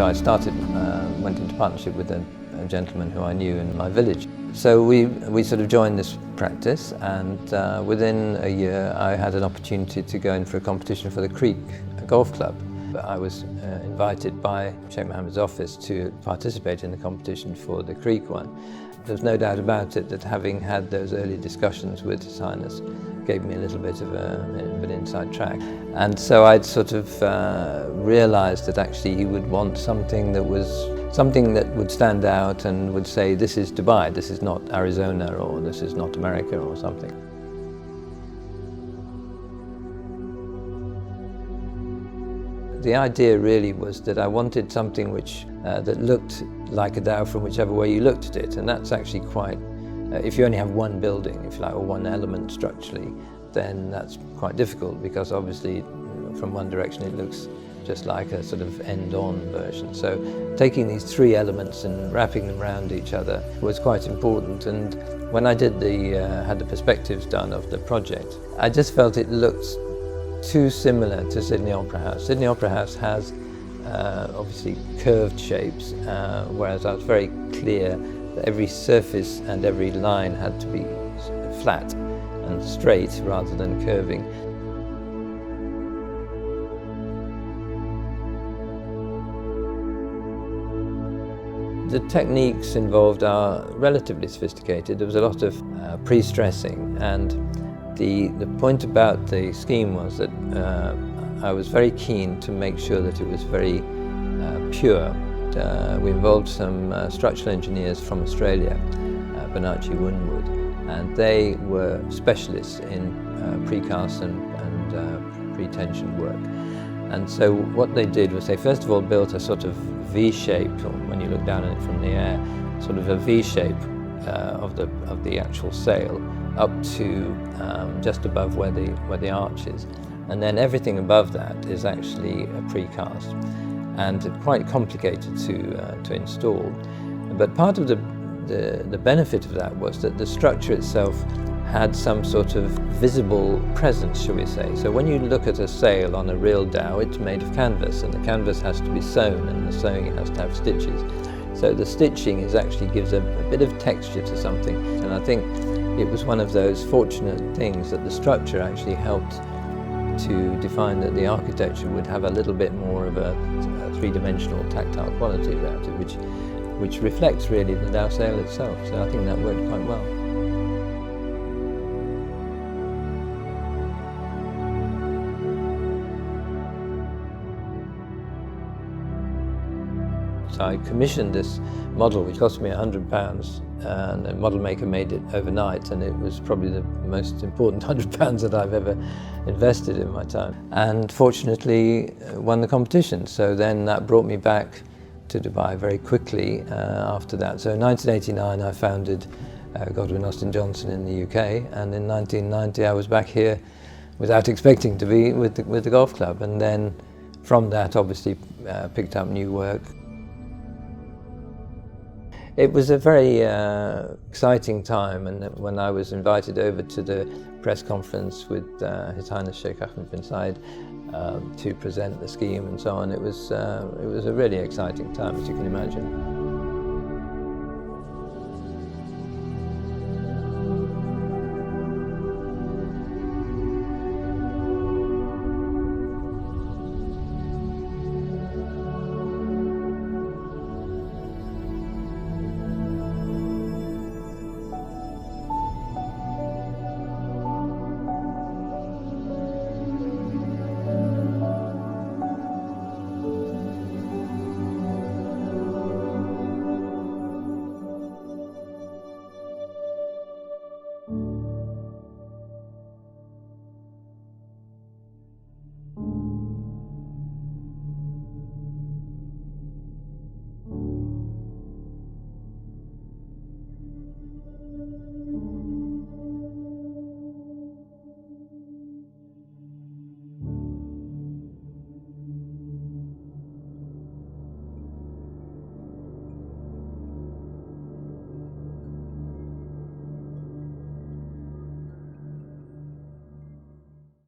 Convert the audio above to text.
So I went into partnership with a gentleman who I knew in my village. So we sort of joined this practice, and within a year I had an opportunity to go in for a competition for the Creek Golf Club. I was invited by Sheikh Mohammed's office to participate in the competition for the Creek one. There's no doubt about it that having had those early discussions with His Highness gave me a little bit of an inside track. And so I'd sort of realised that actually he would want something that would stand out and would say, this is Dubai, this is not Arizona, or this is not America, or something. The idea really was that I wanted something that looked like a Dhow from whichever way you looked at it, and that's actually quite, if you only have one building, if you like, or one element structurally, then that's quite difficult, because obviously from one direction it looks just like a sort of end-on version. So taking these three elements and wrapping them around each other was quite important. And when I had the perspectives done of the project, I just felt it looked too similar to Sydney Opera House. Sydney Opera House has obviously curved shapes, whereas I was very clear that every surface and every line had to be flat and straight rather than curving. The techniques involved are relatively sophisticated. There was a lot of pre-stressing, and the point about the scheme was that I was very keen to make sure that it was very pure. We involved some structural engineers from Australia, Bonacci Winwood, and they were specialists in precast and pre-tension work. And so what they did was they first of all built a sort of V-shape, or when you look down on it from the air, sort of a V-shape of the actual sail up to just above where the arch is. And then everything above that is actually a precast, and quite complicated to install. But part of the benefit of that was that the structure itself had some sort of visible presence, shall we say. So when you look at a sail on a real Dhow, it's made of canvas, and the canvas has to be sewn, and the sewing has to have stitches. So the stitching actually gives a bit of texture to something, and I think it was one of those fortunate things that the structure actually helped to define that the architecture would have a little bit more of a three-dimensional tactile quality about it, which reflects really the Dhow sail itself. So I think that worked quite well. So I commissioned this model, which cost me £100, and a model maker made it overnight, and it was probably the most important £100 that I've ever invested in my time. And fortunately won the competition. So then that brought me back to Dubai very quickly after that. So in 1989 I founded Godwin Austen Johnson in the UK, and in 1990 I was back here without expecting to be with the golf club. And then from that obviously picked up new work. It was a very exciting time, and when I was invited over to the press conference with His Highness Sheikh Ahmed bin Said to present the scheme and so on, it was a really exciting time, as you can imagine.